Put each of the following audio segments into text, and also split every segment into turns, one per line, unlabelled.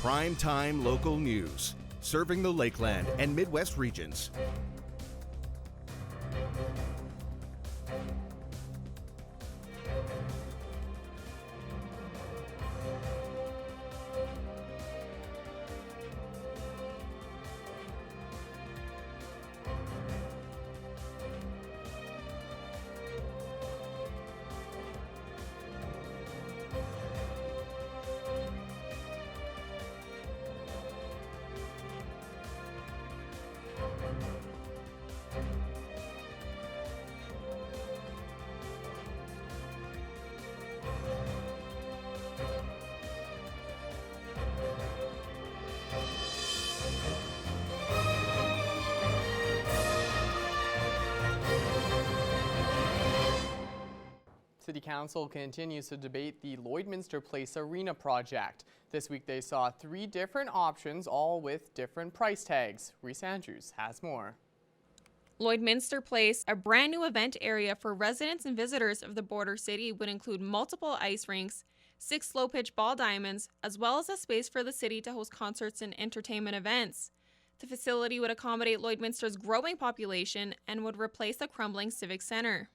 Prime time local news, serving the Lakeland and Midwest regions.
City Council continues to debate the Lloydminster Place Arena project. This week they saw 3 different options, all with different price tags. Reese Andrews has more.
Lloydminster Place, a brand new event area for residents and visitors of the border city, would include multiple ice rinks, 6 slow-pitch ball diamonds, as well as a space for the city to host concerts and entertainment events. The facility would accommodate Lloydminster's growing population and would replace the crumbling Civic Center.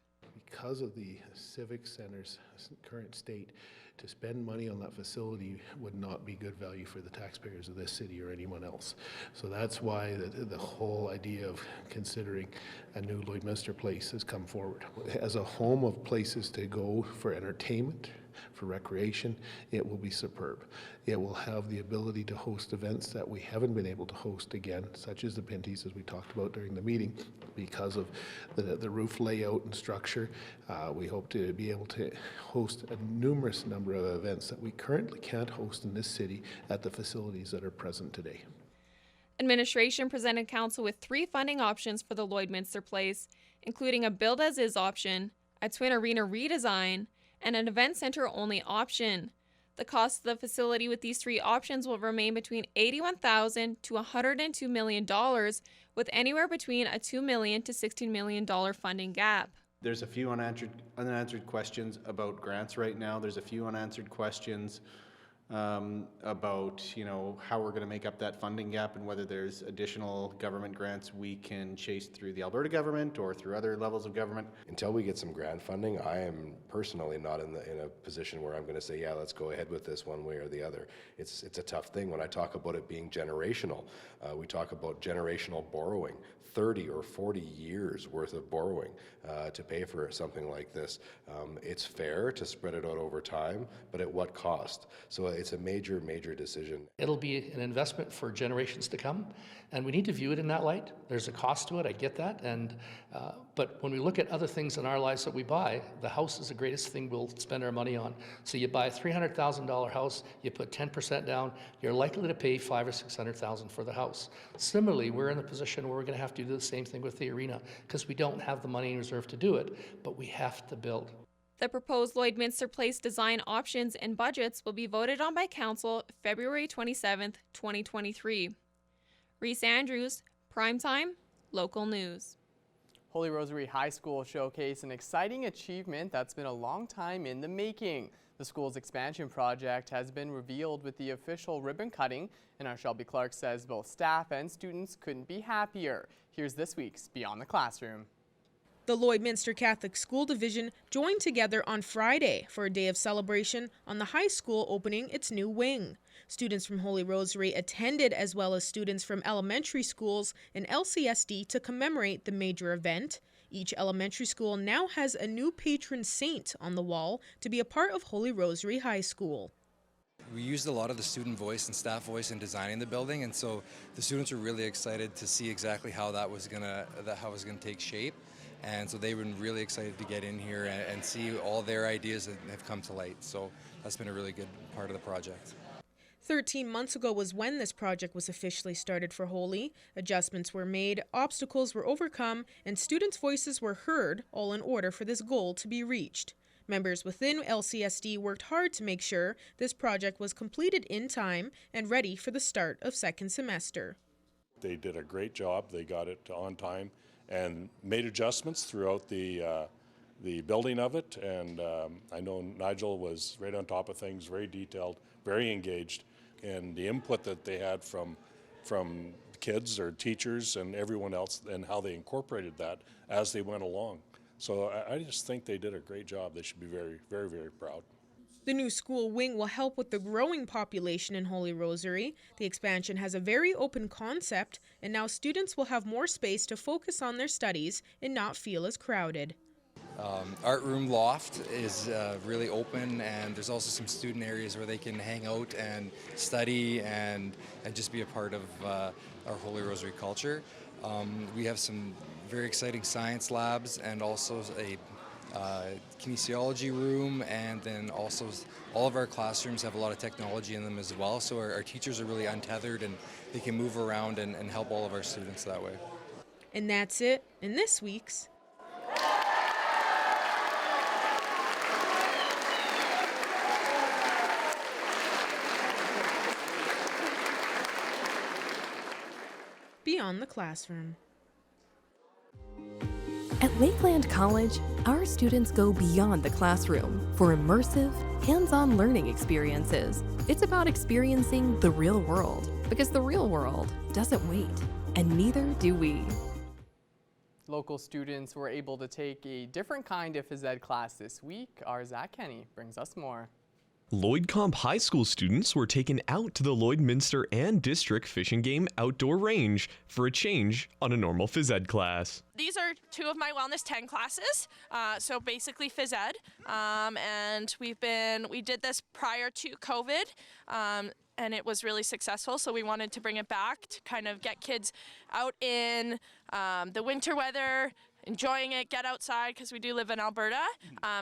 Because of the Civic Center's current state, to spend money on that facility would not be good value for the taxpayers of this city or anyone else. So that's why the whole idea of considering a new Lloydminster Place has come forward. As a home of places to go for entertainment, for recreation, it will be superb. It will have the ability to host events that we haven't been able to host again, such as the Pinties, as we talked about during the meeting, because of the roof layout and structure. We hope to be able to host a numerous number of events that we currently can't host in this city at the facilities that are present today.
Administration presented council with 3 funding options for the Lloydminster Place, including a build-as-is option, a twin arena redesign, and an event center only option. The cost of the facility with these 3 options will remain between $81,000 to $102 million, with anywhere between a $2 million to $16 million funding gap.
There's a few unanswered questions about grants right now. There's a few unanswered questions about how we're going to make up that funding gap and whether there's additional government grants we can chase through the Alberta government or through other levels of government.
Until we get some grant funding, I am personally not in a position where I'm going to say, yeah, let's go ahead with this one way or the other. It's a tough thing. When I talk about it being generational, we talk about generational borrowing, 30 or 40 years worth of borrowing to pay for something like this. It's fair to spread it out over time, but at what cost? So it's a major, major decision.
It'll be an investment for generations to come, and we need to view it in that light. There's a cost to it, I get that, but when we look at other things in our lives that we buy, the house is the greatest thing we'll spend our money on. So you buy a $300,000 house, you put 10% down, you're likely to pay $500,000 or $600,000 for the house. Similarly, we're in a position where we're going to have to do the same thing with the arena, because we don't have the money in reserve to do it, but we have to build.
The proposed Lloydminster Place design options and budgets will be voted on by Council February 27th, 2023. Reese Andrews, Primetime, Local News.
Holy Rosary High School showcased an exciting achievement that's been a long time in the making. The school's expansion project has been revealed with the official ribbon cutting, and our Shelby Clark says both staff and students couldn't be happier. Here's this week's Beyond the Classroom.
The Lloydminster Catholic School Division joined together on Friday for a day of celebration on the high school opening its new wing. Students from Holy Rosary attended, as well as students from elementary schools and LCSD, to commemorate the major event. Each elementary school now has a new patron saint on the wall to be a part of Holy Rosary High School.
We used a lot of the student voice and staff voice in designing the building, and so the students were really excited to see exactly how that was gonna take shape. And so they've been really excited to get in here and see all their ideas that have come to light. So that's been a really good part of the project.
13 months ago was when this project was officially started for Holy. Adjustments were made, obstacles were overcome, and students' voices were heard, all in order for this goal to be reached. Members within LCSD worked hard to make sure this project was completed in time and ready for the start of second semester.
They did a great job. They got it on time and made adjustments throughout the building of it, and I know Nigel was right on top of things, very detailed, very engaged, and the input that they had from kids or teachers and everyone else, and how they incorporated that as they went along. So I just think they did a great job. They should be very, very, very proud.
The new school wing will help with the growing population in Holy Rosary. The expansion has a very open concept, and now students will have more space to focus on their studies and not feel as crowded.
Art room loft is really open, and there's also some student areas where they can hang out and study and just be a part of our Holy Rosary culture. We have some very exciting science labs and also a kinesiology room, and then also all of our classrooms have a lot of technology in them as well, so our teachers are really untethered and they can move around and help all of our students that way.
And that's it in this week's Beyond the Classroom.
At Lakeland College, our students go beyond the classroom for immersive, hands-on learning experiences. It's about experiencing the real world, because the real world doesn't wait, and neither do we.
Local students were able to take a different kind of phys ed class this week. Our Zach Kenny brings us more.
Lloyd Comp High School students were taken out to the Lloydminster and District Fish and Game outdoor range for a change on a normal phys ed class.
These are two of my Wellness 10 classes, so basically phys ed, and we did this prior to COVID, and it was really successful, so we wanted to bring it back to kind of get kids out in the winter weather, enjoying it, get outside, because we do live in Alberta,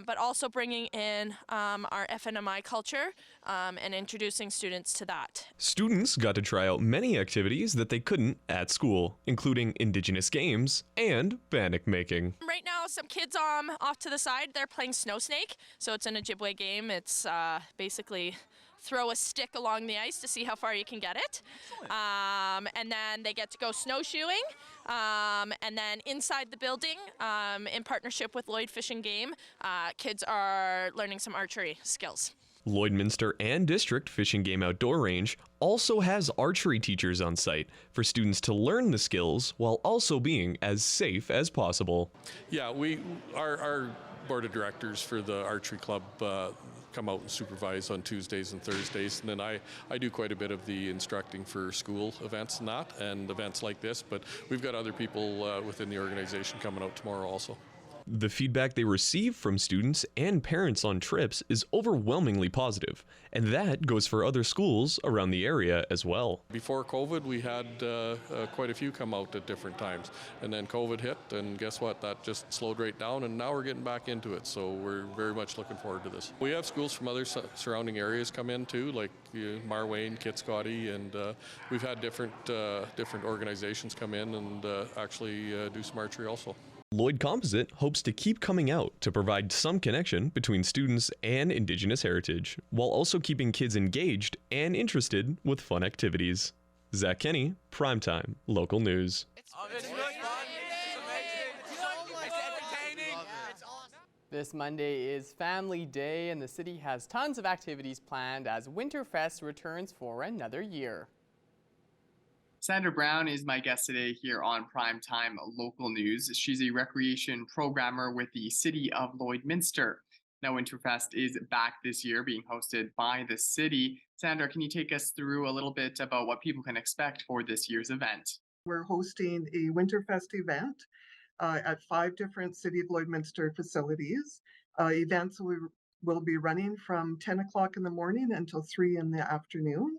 but also bringing in our FNMI culture and introducing students to that.
Students got to try out many activities that they couldn't at school, including Indigenous games and bannock making.
Right now, some kids off to the side, they're playing Snow Snake, so it's an Ojibwe game. It's basically throw a stick along the ice to see how far you can get it. And then they get to go snowshoeing. And then inside the building, in partnership with Lloyd Fish and Game, kids are learning some archery skills.
Lloydminster and District Fish and Game Outdoor Range also has archery teachers on site for students to learn the skills while also being as safe as possible.
Yeah, our board of directors for the archery club come out and supervise on Tuesdays and Thursdays, and then I do quite a bit of the instructing for school events and events like this, but we've got other people within the organization coming out tomorrow also.
The feedback they receive from students and parents on trips is overwhelmingly positive, and that goes for other schools around the area as well.
Before COVID, we had quite a few come out at different times, and then COVID hit, and guess what? That just slowed right down, and now we're getting back into it, so we're very much looking forward to this. We have schools from other surrounding areas come in too, like Marwayne, Kitscotty, and we've had different organizations come in and actually do some archery also.
Lloyd Composite hopes to keep coming out to provide some connection between students and Indigenous heritage, while also keeping kids engaged and interested with fun activities. Zach Kenny, Primetime Local News.
This Monday is Family Day, and the city has tons of activities planned as Winterfest returns for another year. Sandra Brown is my guest today here on Primetime Local News. She's a recreation programmer with the City of Lloydminster. Now, Winterfest is back this year, being hosted by the city. Sandra, can you take us through a little bit about what people can expect for this year's event?
We're hosting a Winterfest event at 5 different City of Lloydminster facilities. Events will be running from 10 o'clock in the morning until 3 in the afternoon.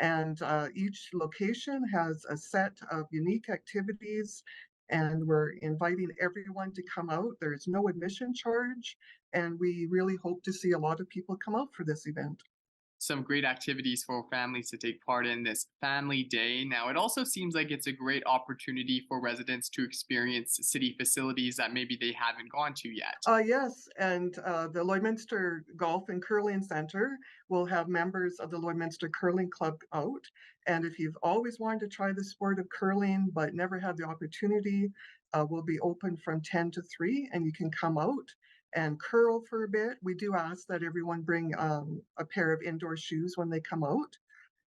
And each location has a set of unique activities, and we're inviting everyone to come out. There's no admission charge, and we really hope to see a lot of people come out for this event.
Some great activities for families to take part in this Family Day. Now, it also seems like it's a great opportunity for residents to experience city facilities that maybe they haven't gone to yet.
Yes, and the Lloydminster Golf and Curling Center will have members of the Lloydminster Curling Club out. And if you've always wanted to try the sport of curling but never had the opportunity, we'll be open from 10 to 3, and you can come out and curl for a bit. We do ask that everyone bring a pair of indoor shoes when they come out.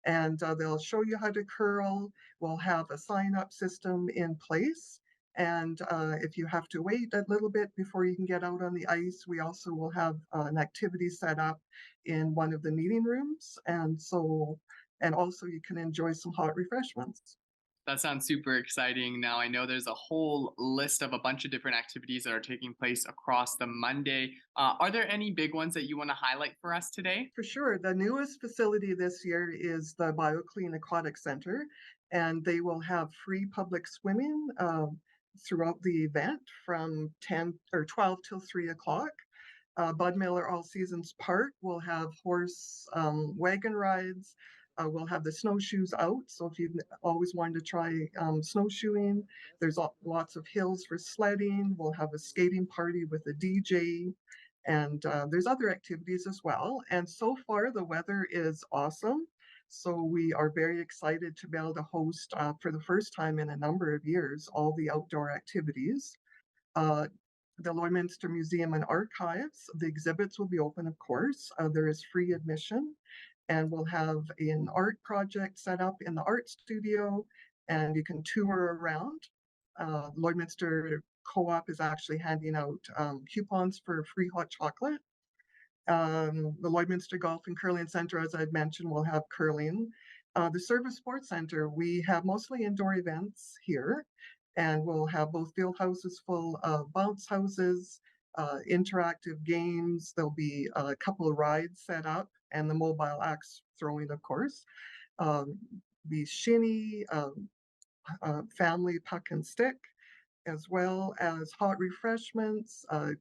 and they'll show you how to curl. We'll have a sign-up system in place. And if you have to wait a little bit before you can get out on the ice, we also will have an activity set up in one of the meeting rooms. And also you can enjoy some hot refreshments.
That sounds super exciting. Now, I know there's a whole list of a bunch of different activities that are taking place across the Monday. Are there any big ones that you want to highlight for us today?
For sure. The newest facility this year is the BioClean Aquatic Center, and they will have free public swimming throughout the event from 10 or 12 till 3 o'clock. Bud Miller All Seasons Park will have horse wagon rides. We'll have the snowshoes out. So if you've always wanted to try snowshoeing, there's lots of hills for sledding. We'll have a skating party with a DJ. And there's other activities as well. And so far, the weather is awesome. So we are very excited to be able to host, for the first time in a number of years, all the outdoor activities. The Lloydminster Museum and Archives, the exhibits will be open, of course. There is free admission, and we'll have an art project set up in the art studio, and you can tour around. Lloydminster Co-op is actually handing out coupons for free hot chocolate. The Lloydminster Golf and Curling Center, as I'd mentioned, will have curling. The Service Sports Center, we have mostly indoor events here, and we'll have both field houses full of bounce houses, interactive games. There'll be a couple of rides set up, and the mobile axe throwing, of course. Be shinny, family puck and stick, as well as hot refreshments, a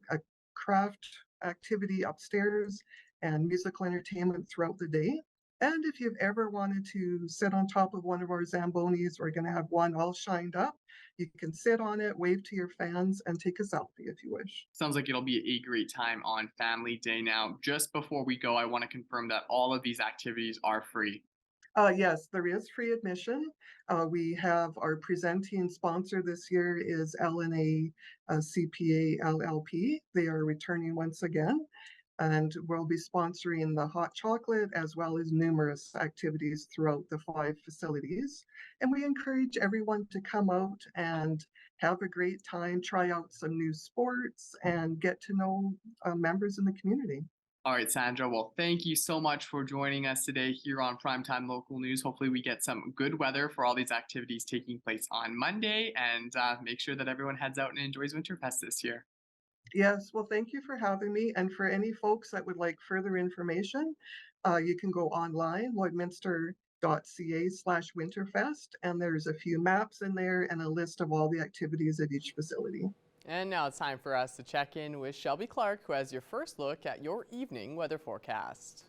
craft activity upstairs, and musical entertainment throughout the day. And if you've ever wanted to sit on top of one of our Zambonis, we're going to have one all shined up. You can sit on it, wave to your fans, and take a selfie if you wish.
Sounds like it'll be a great time on Family Day. Now, just before we go, I want to confirm that all of these activities are free.
Yes, there is free admission. We have our presenting sponsor this year is LNA CPA LLP. They are returning once again, and we'll be sponsoring the hot chocolate as well as numerous activities throughout the 5 facilities. And we encourage everyone to come out and have a great time, try out some new sports, and get to know members in the community.
All right, Sandra. Well, thank you so much for joining us today here on Primetime Local News. Hopefully we get some good weather for all these activities taking place on Monday, and make sure that everyone heads out and enjoys Winterfest this year.
Yes, well, thank you for having me. And for any folks that would like further information, you can go online, lloydminster.ca/winterfest, and there's a few maps in there and a list of all the activities at each facility.
And now it's time for us to check in with Shelby Clark, who has your first look at your evening weather forecast.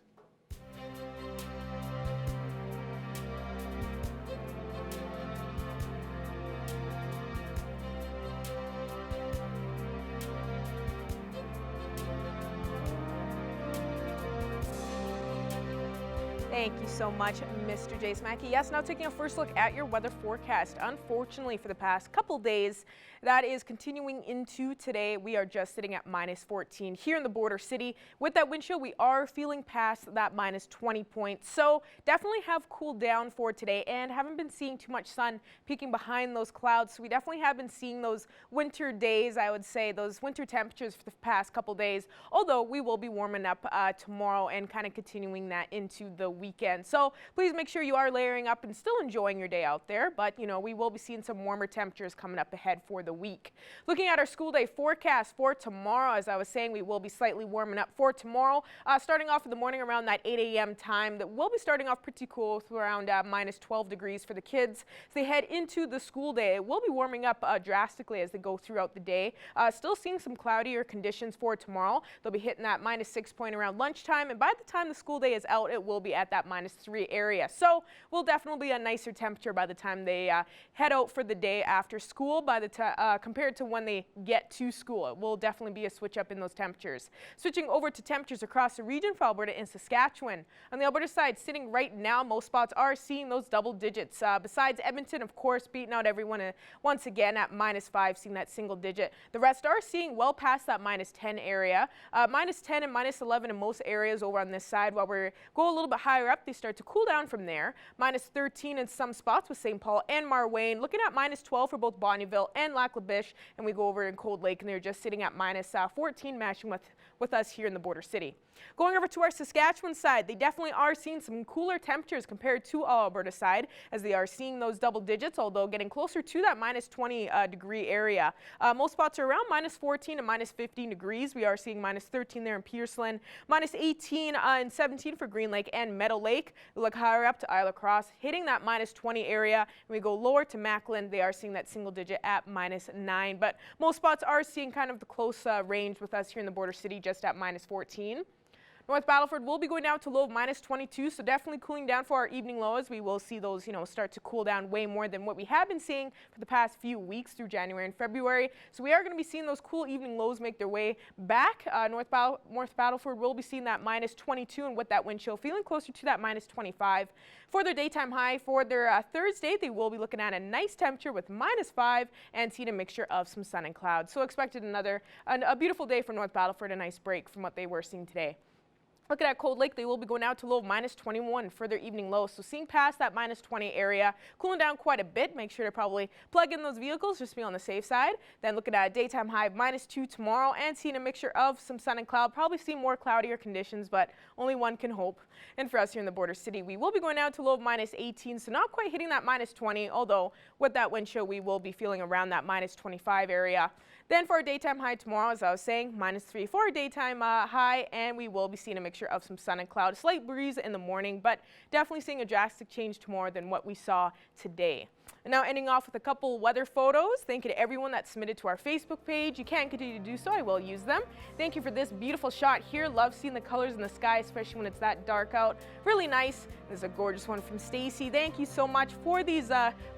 Thank you so much, Mr. Jace Mackey. Yes, now taking a first look at your weather forecast. Unfortunately, for the past couple days, that is continuing into today. We are just sitting at -14 here in the border city. With that wind chill, we are feeling past that -20 points. So definitely have cooled down for today and haven't been seeing too much sun peeking behind those clouds. So we definitely have been seeing those winter days, I would say, those winter temperatures for the past couple days. Although we will be warming up tomorrow and kind of continuing that into the weekend. So please make sure you are layering up and still enjoying your day out there. But, you know, we will be seeing some warmer temperatures coming up ahead for the week. Looking at our school day forecast for tomorrow, as I was saying, we will be slightly warming up for tomorrow. Starting off in the morning around that 8 a.m. time, that will be starting off pretty cool around -12 degrees for the kids. As they head into the school day, it will be warming up drastically as they go throughout the day. Still seeing some cloudier conditions for tomorrow. They'll be hitting that -6 point around lunchtime, and by the time the school day is out, it will be at that -3 area. So will definitely be a nicer temperature by the time they head out for the day after school. By the compared to when they get to school, it will definitely be a switch up in those temperatures. Switching over to temperatures across the region for Alberta and Saskatchewan. On the Alberta side, sitting right now, most spots are seeing those double digits. Besides Edmonton, of course, beating out everyone once again at -5, seeing that single digit. The rest are seeing well past that -10 area. -10 and -11 in most areas over on this side, while we go a little bit higher higher up, they start to cool down from there. Minus 13 in some spots with St. Paul and Marwayne. Looking at minus 12 for both Bonnyville and Lac La Biche. And we go over in Cold Lake, and they're just sitting at minus 14, matching with us here in the border city. Going over to our Saskatchewan side, they definitely are seeing some cooler temperatures compared to our Alberta side, as they are seeing those double digits, although getting closer to that minus 20 degree area. Most spots are around minus 14 and minus 15 degrees. We are seeing minus 13 there in Pearceland, minus 18 and 17 for Green Lake and Meadow Lake. We look higher up to Isle of Cross, hitting that minus 20 area. And we go lower to Macklin. They are seeing that single digit at minus 9. But most spots are seeing kind of the close range with us here in the border city, just at minus 14. North Battleford will be going down to low of minus 22, so definitely cooling down for our evening lows. We will see those, start to cool down way more than what we have been seeing for the past few weeks through January and February. So we are going to be seeing those cool evening lows make their way back. North Battleford will be seeing that minus 22, and with that wind chill feeling closer to that minus 25. For their daytime high for their Thursday, they will be looking at a nice temperature with minus 5 and seeing a mixture of some sun and clouds. So expected a beautiful day for North Battleford, a nice break from what they were seeing today. Looking at Cold Lake, they will be going out to low of minus 21 for their evening low. So seeing past that minus 20 area, cooling down quite a bit. Make sure to probably plug in those vehicles just to be on the safe side. Then looking at a daytime high of minus 2 tomorrow and seeing a mixture of some sun and cloud. Probably see more cloudier conditions, but only one can hope. And for us here in the border city, we will be going out to low of minus 18, so not quite hitting that minus 20, although with that wind chill, we will be feeling around that minus 25 area. Then for our daytime high tomorrow, as I was saying, minus 3 for our daytime high, and we will be seeing a mixture of some sun and cloud. A slight breeze in the morning, but definitely seeing a drastic change tomorrow than what we saw today. And now ending off with a couple weather photos. Thank you to everyone that submitted to our Facebook page. You can continue to do so. I will use them. Thank you for this beautiful shot here. Love seeing the colors in the sky, especially when it's that dark out. Really nice. There's a gorgeous one from Stacy. Thank you so much for these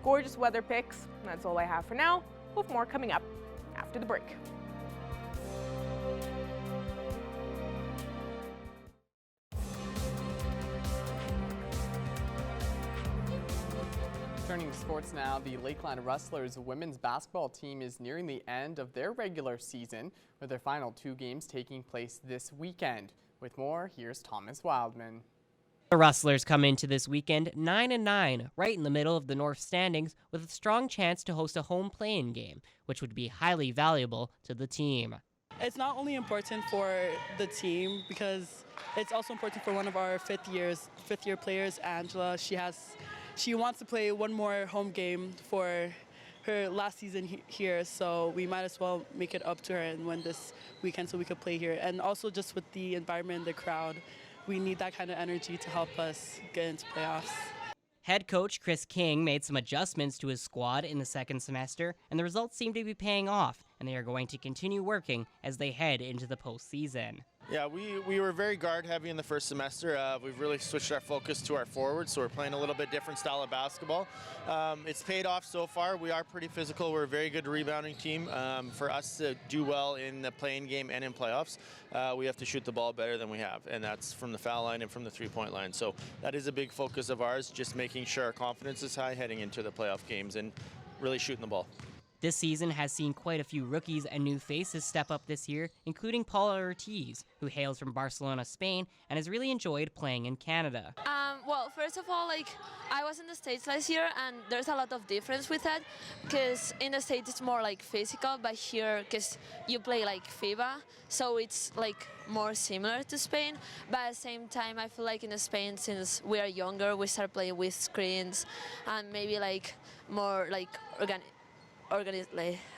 gorgeous weather pics. That's all I have for now, with more coming up after the break.
Turning to sports now, the Lakeland Rustlers women's basketball team is nearing the end of their regular season, with their final 2 games taking place this weekend. With more, here's Thomas Wildman.
The Rustlers come into this weekend 9-9, right in the middle of the North standings, with a strong chance to host a home play-in game, which would be highly valuable to the team.
It's not only important for the team, because it's also important for one of our fifth year players, Angela. She wants to play one more home game for her last season here, so we might as well make it up to her and win this weekend so we could play here. And also just with the environment, the crowd, we need that kind of energy to help us get into playoffs.
Head coach Chris King made some adjustments to his squad in the second semester, and the results seem to be paying off, and they are going to continue working as they head into the postseason.
Yeah, we were very guard heavy in the first semester. We've really switched our focus to our forwards, so we're playing a little bit different style of basketball. It's paid off so far. We are pretty physical. We're a very good rebounding team. For us to do well in the play-in game and in playoffs, we have to shoot the ball better than we have, and that's from the foul line and from the three-point line. So that is a big focus of ours, just making sure our confidence is high heading into the playoff games and really shooting the ball.
This season has seen quite a few rookies and new faces step up this year, including Paula Ortiz, who hails from Barcelona, Spain, and has really enjoyed playing in Canada.
Well, first of all, I was in the States last year, and there's a lot of difference with that, because in the States it's more physical, but here, because you play FIBA, so it's more similar to Spain. But at the same time, I feel in Spain, since we are younger, we start playing with screens and maybe more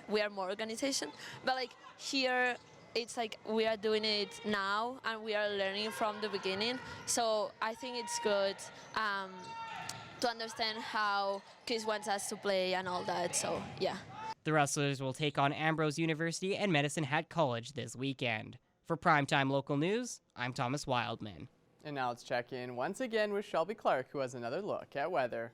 we are more organization, but here it's we are doing it now and we are learning from the beginning, so I think it's good to understand how Chris wants us to play and all that, so yeah.
The Rustlers will take on Ambrose University and Medicine Hat College this weekend. For Primetime Local News, I'm Thomas Wildman.
And now let's check in once again with Shelby Clark, who has another look at weather.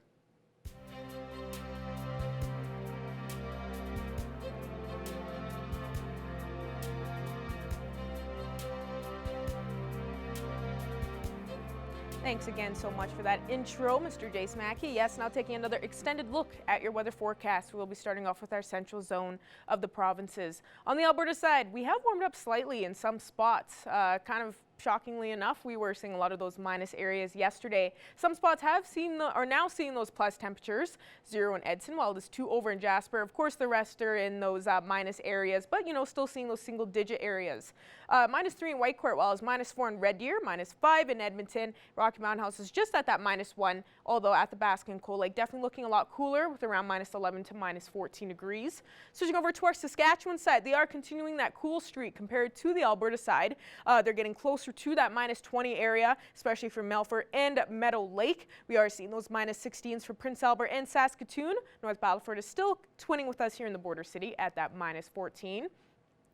Thanks again so much for that intro, Mr. Jace Mackey. Yes, now taking another extended look at your weather forecast. We'll be starting off with our central zone of the provinces. On the Alberta side, we have warmed up slightly in some spots, kind of Shockingly enough, we were seeing a lot of those minus areas yesterday. Some spots are now seeing those plus temperatures. 0 in Edson, while it is 2 over in Jasper. Of course, the rest are in those minus areas, but still seeing those single-digit areas. -3 in Whitecourt, while it's -4 in Red Deer, -5 in Edmonton. Rocky Mountain House is just at that -1, although at the Baskin and Cold Lake definitely looking a lot cooler with around -11 to -14 degrees. Switching over to our Saskatchewan side, they are continuing that cool streak compared to the Alberta side. They're getting closer to that -20 area, especially for Melfort and Meadow Lake. We are seeing those -16s for Prince Albert and Saskatoon. North Battleford is still twinning with us here in the border city at that -14.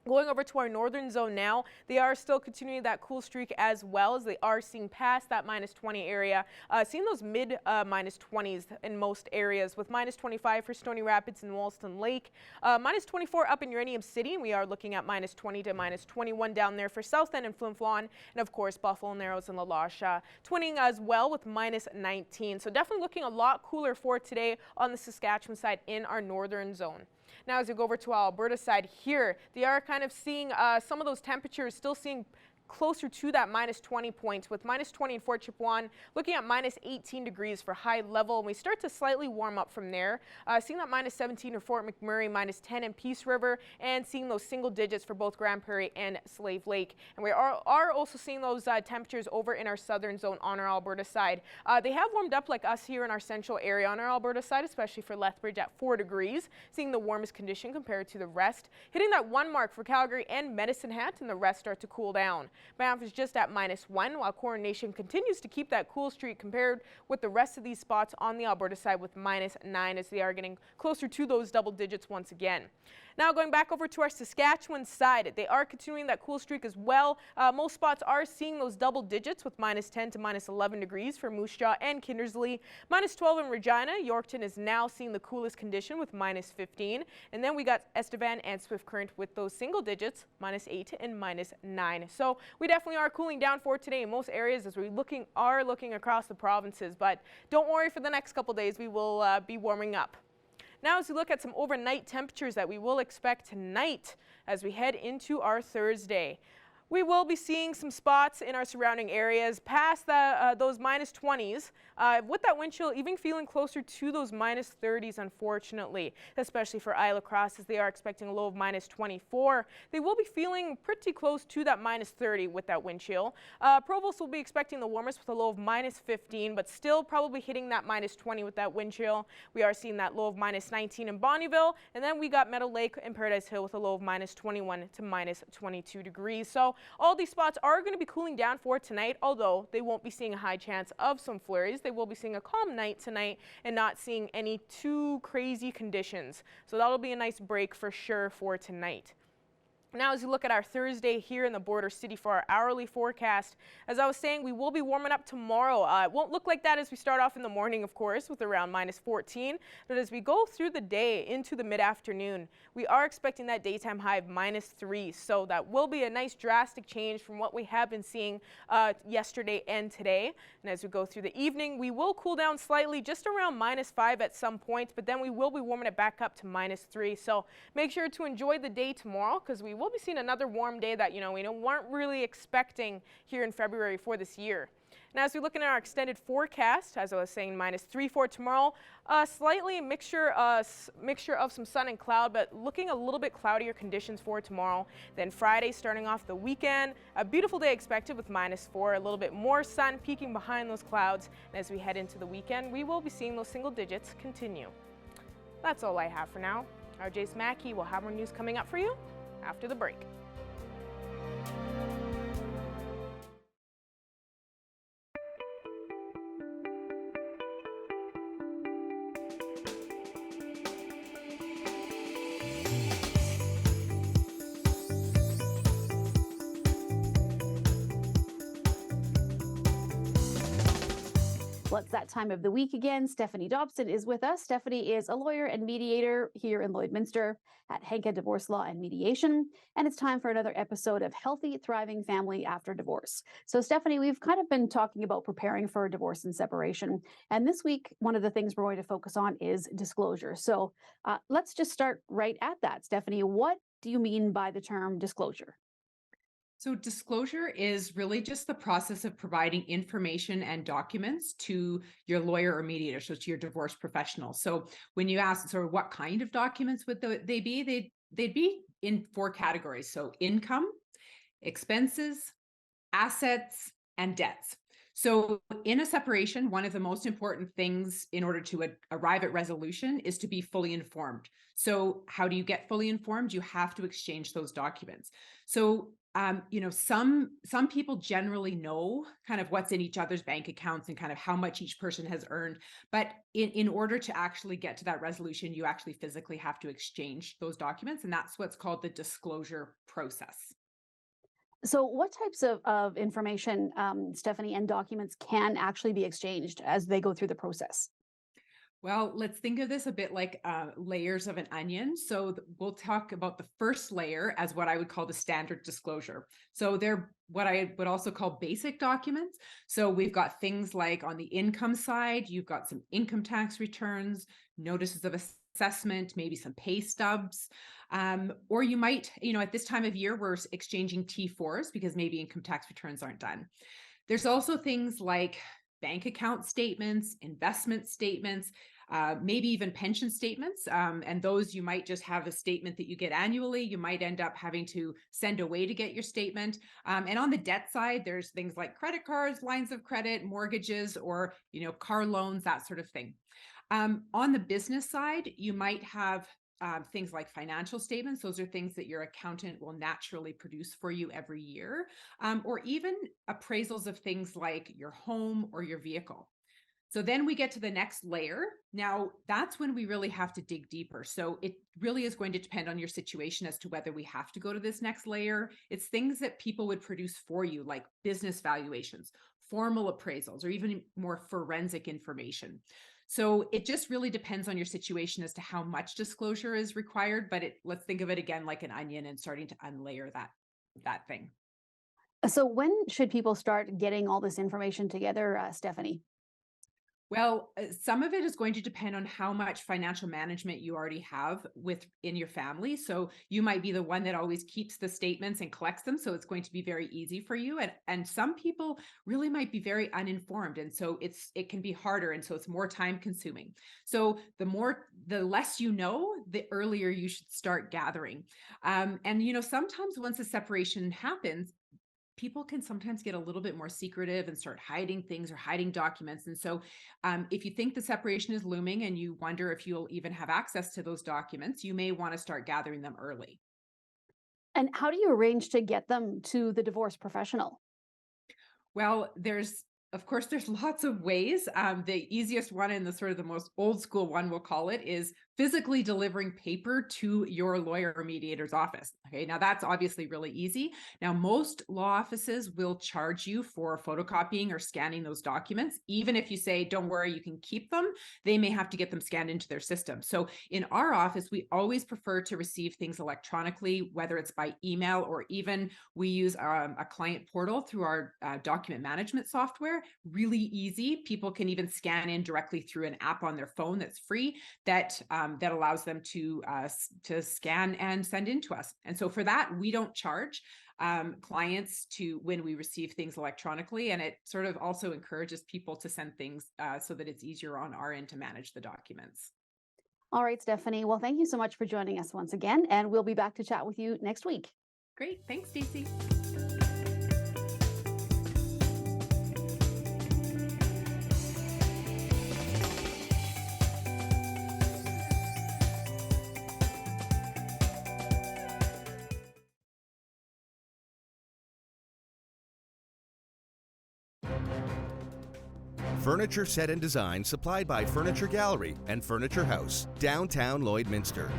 Going over to our northern zone now, they are still continuing that cool streak as well, as they are seeing past that -20 area, seeing those mid -20s in most areas, with -25 for Stony Rapids and Wollaston Lake, -24 up in Uranium City, and we are looking at -20 to -21 down there for South End and Flin Flon, and of course Buffalo Narrows and La Loche twinning as well with -19. So definitely looking a lot cooler for today on the Saskatchewan side in our northern zone. Now, as we go over to our Alberta side here, they are kind of seeing some of those temperatures still seeing closer to that -20 points, with -20 in Fort Chipewyan, looking at -18 degrees for high level, and we start to slightly warm up from there. Seeing that -17 in Fort McMurray, -10 in Peace River, and seeing those single digits for both Grand Prairie and Slave Lake. And we are also seeing those temperatures over in our southern zone on our Alberta side. They have warmed up like us here in our central area on our Alberta side, especially for Lethbridge at 4 degrees, seeing the warmest condition compared to the rest. Hitting that 1 mark for Calgary and Medicine Hat, and the rest start to cool down. Banff is just at -1, while Coronation continues to keep that cool streak compared with the rest of these spots on the Alberta side with -9, as they are getting closer to those double digits once again. Now going back over to our Saskatchewan side, they are continuing that cool streak as well. Most spots are seeing those double digits with -10 to -11 degrees for Moose Jaw and Kindersley. -12 in Regina. Yorkton is now seeing the coolest condition with -15. And then we got Estevan and Swift Current with those single digits, -8 and -9. So we definitely are cooling down for today in most areas as we are looking across the provinces. But don't worry, for the next couple days we will be warming up. Now, as we look at some overnight temperatures that we will expect tonight as we head into our Thursday, we will be seeing some spots in our surrounding areas past those -20s, with that wind chill even feeling closer to those -30s, unfortunately, especially for Isla Cross, as they are expecting a low of -24. They will be feeling pretty close to that -30 with that wind chill. Provost will be expecting the warmest with a low of -15, but still probably hitting that -20 with that wind chill. We are seeing that low of -19 in Bonnyville, and then we got Meadow Lake and Paradise Hill with a low of -21 to -22 degrees. So all these spots are going to be cooling down for tonight, although they won't be seeing a high chance of some flurries. They will be seeing a calm night tonight and not seeing any too crazy conditions. So that'll be a nice break for sure for tonight. Now, as you look at our Thursday here in the border city for our hourly forecast, as I was saying, we will be warming up tomorrow. It won't look like that as we start off in the morning, of course, with around -14. But as we go through the day into the mid-afternoon, we are expecting that daytime high of -3. So that will be a nice drastic change from what we have been seeing yesterday and today. And as we go through the evening, we will cool down slightly, just around -5 at some points, but then we will be warming it back up to -3. So make sure to enjoy the day tomorrow, because we will be seeing another warm day that, we weren't really expecting here in February for this year. Now, as we look at our extended forecast, as I was saying, -3 for tomorrow, slightly a mixture of some sun and cloud, but looking a little bit cloudier conditions for tomorrow. Then Friday, starting off the weekend, a beautiful day expected with -4, a little bit more sun peeking behind those clouds. And as we head into the weekend, we will be seeing those single digits continue. That's all I have for now. Our Jace Mackey will have more news coming up for you after the break.
Well, it's that time of the week again. Stephanie Dobson is with us. Stephanie is a lawyer and mediator here in Lloydminster at Henke Divorce Law and Mediation. And it's time for another episode of Healthy, Thriving Family After Divorce. So, Stephanie, we've kind of been talking about preparing for a divorce and separation. And this week, one of the things we're going to focus on is disclosure. So let's just start right at that. Stephanie, what do you mean by the term disclosure?
So disclosure is really just the process of providing information and documents to your lawyer or mediator, so to your divorce professional. So when you ask sort of what kind of documents would they be, they'd be in 4 categories. So income, expenses, assets, and debts. So in a separation, one of the most important things in order to arrive at resolution is to be fully informed. So how do you get fully informed? You have to exchange those documents. So some people generally know kind of what's in each other's bank accounts and kind of how much each person has earned. But in order to actually get to that resolution, you actually physically have to exchange those documents. And that's what's called the disclosure process.
So what types of information, Stephanie, and documents can actually be exchanged as they go through the process?
Well, let's think of this a bit like layers of an onion. So we'll talk about the first layer as what I would call the standard disclosure. So they're what I would also call basic documents. So we've got things like on the income side, you've got some income tax returns, notices of assessment, maybe some pay stubs. Or you might, at this time of year, we're exchanging T4s because maybe income tax returns aren't done. There's also things like bank account statements, investment statements, maybe even pension statements. And those you might just have a statement that you get annually. You might end up having to send away to get your statement. And on the debt side, there's things like credit cards, lines of credit, mortgages, or car loans, that sort of thing. On the business side, you might have things like financial statements. Those are things that your accountant will naturally produce for you every year, or even appraisals of things like your home or your vehicle. So then we get to the next layer. Now, that's when we really have to dig deeper. So it really is going to depend on your situation as to whether we have to go to this next layer. It's things that people would produce for you, like business valuations, formal appraisals, or even more forensic information. So it just really depends on your situation as to how much disclosure is required, but let's think of it again like an onion and starting to unlayer that thing.
So when should people start getting all this information together, Stephanie?
Well, some of it is going to depend on how much financial management you already have in your family. So you might be the one that always keeps the statements and collects them. So it's going to be very easy for you. And some people really might be very uninformed. And so it can be harder. And so it's more time consuming. So the less you know, the earlier you should start gathering. And sometimes once a separation happens, people can sometimes get a little bit more secretive and start hiding things or hiding documents. And so if you think the separation is looming and you wonder if you'll even have access to those documents, you may want to start gathering them early.
And how do you arrange to get them to the divorce professional?
Well, of course, there's lots of ways. The easiest one and the sort of the most old school one, we'll call it, is physically delivering paper to your lawyer or mediator's office. Okay, now that's obviously really easy. Now, most law offices will charge you for photocopying or scanning those documents. Even if you say, don't worry, you can keep them, they may have to get them scanned into their system. So in our office, we always prefer to receive things electronically, whether it's by email or even we use a client portal through our document management software. Really easy. People can even scan in directly through an app on their phone that's free that allows them to scan and send in to us. And so for that, we don't charge clients when we receive things electronically. And it sort of also encourages people to send things so that it's easier on our end to manage the documents.
All right, Stephanie. Well, thank you so much for joining us once again. And we'll be back to chat with you next week.
Great. Thanks, Stacey.
Furniture set and design supplied by Furniture Gallery and Furniture House, downtown Lloydminster.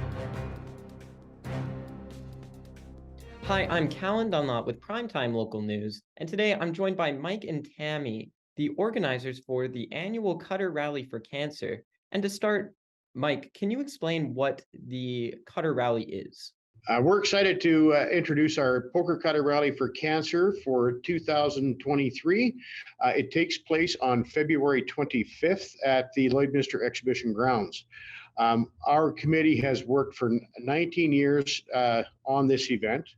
Hi, I'm Callan Dunlop with Primetime Local News, and today I'm joined by Mike and Tammy, the organizers for the annual Cutter Rally for Cancer. And to start, Mike, can you explain what the Cutter Rally is?
We're excited to introduce our Poker Cutter Rally for Cancer for 2023. It takes place on February 25th at the Lloydminster Exhibition Grounds. Our committee has worked for 19 years on this event.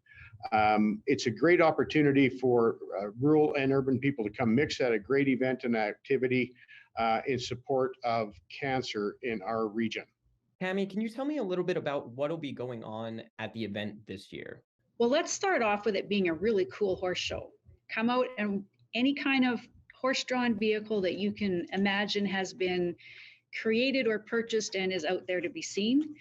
It's a great opportunity for rural and urban people to come mix at a great event and activity in support of cancer in our region.
Tammy, can you tell me a little bit about what'll be going on at the event this year?
Well, let's start off with it being a really cool horse show. Come out and any kind of horse-drawn vehicle that you can imagine has been created or purchased and is out there to be seen.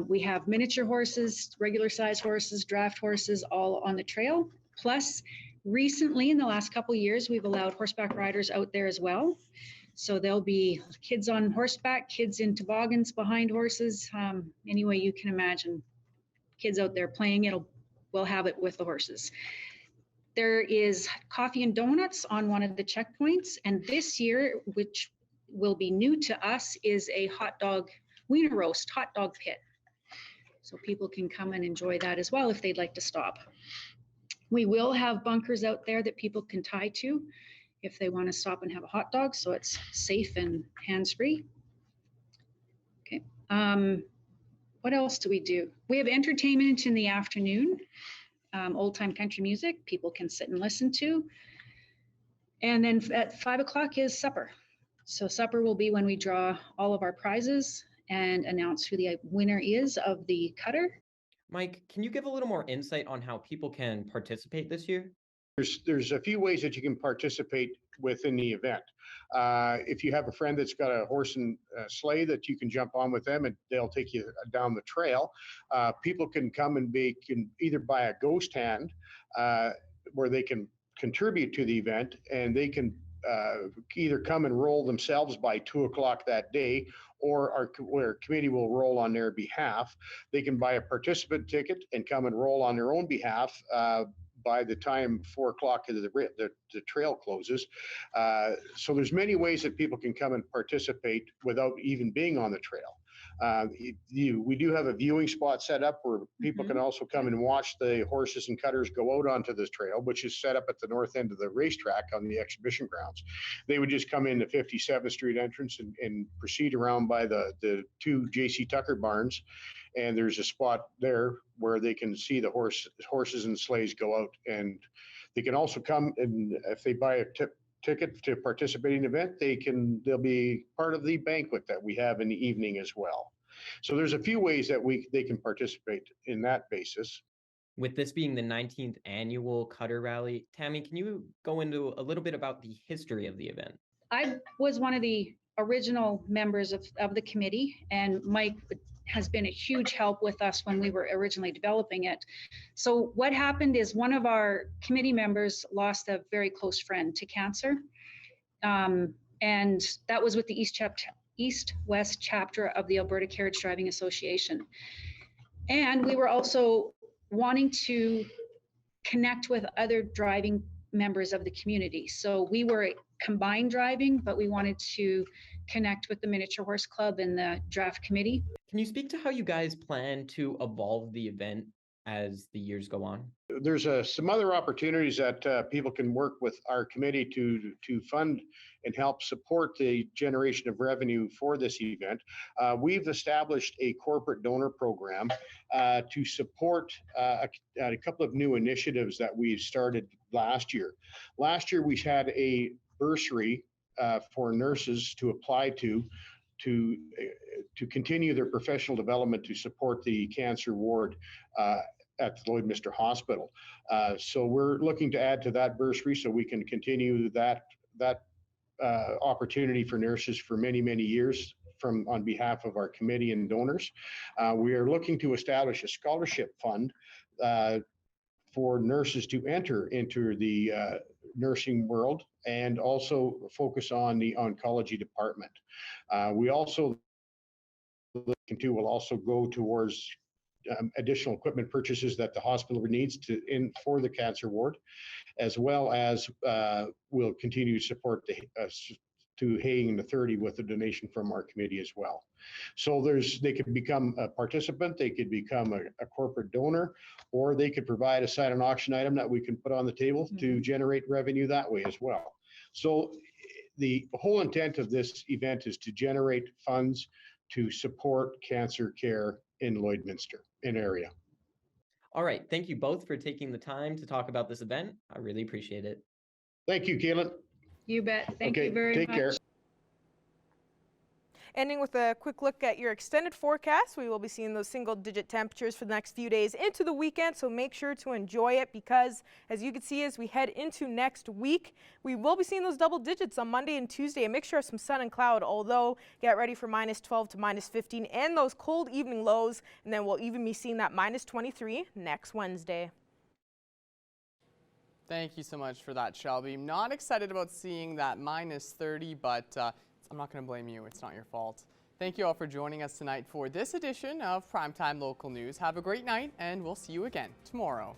We have miniature horses, regular size horses, draft horses, all on the trail. Plus, recently in the last couple of years, we've allowed horseback riders out there as well. So there'll be kids on horseback, kids in toboggans behind horses, any way you can imagine. Kids out there playing it, we'll have it with the horses. There is coffee and donuts on one of the checkpoints. And this year, which will be new to us, is a hot dog wiener roast, hot dog pit. So people can come and enjoy that as well if they'd like to stop. We will have bunkers out there that people can tie to if they want to stop and have a hot dog, so it's safe and hands-free. Okay. What else do we do? We have entertainment in the afternoon, old-time country music people can sit and listen to. And then at 5 o'clock is supper. So supper will be when we draw all of our prizes and announce who the winner is of the cutter.
Mike, can you give a little more insight on how people can participate this year?
There's a few ways that you can participate within the event. If you have a friend that's got a horse and sleigh that you can jump on with them and they'll take you down the trail. People can come and can either buy a ghost hand where they can contribute to the event, and they can either come and roll themselves by 2 o'clock that day, or our committee will roll on their behalf. They can buy a participant ticket and come and roll on their own behalf by the time 4 o'clock the trail closes. So there's many ways that people can come and participate without even being on the trail. We do have a viewing spot set up where people can also come and watch the horses and cutters go out onto this trail, which is set up at the north end of the racetrack on the exhibition grounds. They would just come in the 57th Street entrance and proceed around by the two J.C. Tucker barns. And there's a spot there where they can see the horses and sleighs go out. And they can also come, and if they buy a ticket to participate in the event, they'll be part of the banquet that we have in the evening as well. So there's a few ways that they can participate in that basis.
With this being the 19th annual Cutter Rally, Tammy, can you go into a little bit about the history of the event?
I was one of the original members of the committee, and Mike has been a huge help with us when we were originally developing it. So what happened is one of our committee members lost a very close friend to cancer. And that was with the East-West chapter of the Alberta Carriage Driving Association. And we were also wanting to connect with other driving members of the community. So we were combined driving, but we wanted to connect with the Miniature Horse Club and the draft committee.
Can you speak to how you guys plan to evolve the event as the years go on?
There's some other opportunities that people can work with our committee to fund and help support the generation of revenue for this event. We've established a corporate donor program to support a couple of new initiatives that we started last year. Last year, we had a bursary for nurses to apply to continue their professional development to support the cancer ward at the Lloydminster Hospital. So we're looking to add to that bursary so we can continue that opportunity for nurses for many, many years on behalf of our committee and donors. We are looking to establish a scholarship fund for nurses to enter into the nursing world and also focus on the oncology department. We also will also go towards additional equipment purchases that the hospital needs for the cancer ward, as well as we'll continue to support to Haying the 30 with a donation from our committee as well. So they could become a participant, they could become a corporate donor, or they could provide a silent auction item that we can put on the table to generate revenue that way as well. So the whole intent of this event is to generate funds to support cancer care in Lloydminster, in area.
All right, thank you both for taking the time to talk about this event. I really appreciate it.
Thank you, Caitlin.
You bet. Thank
Okay,
you very
take
much.
care.
Ending with a quick look at your extended forecast. We will be seeing those single-digit temperatures for the next few days into the weekend, so make sure to enjoy it because, as you can see, as we head into next week, we will be seeing those double digits on Monday and Tuesday, a mixture of some sun and cloud, although get ready for -12 to -15 and those cold evening lows, and then we'll even be seeing that -23 next Wednesday.
Thank you so much for that, Shelby. I'm not excited about seeing that -30, but I'm not going to blame you. It's not your fault. Thank you all for joining us tonight for this edition of Primetime Local News. Have a great night, and we'll see you again tomorrow.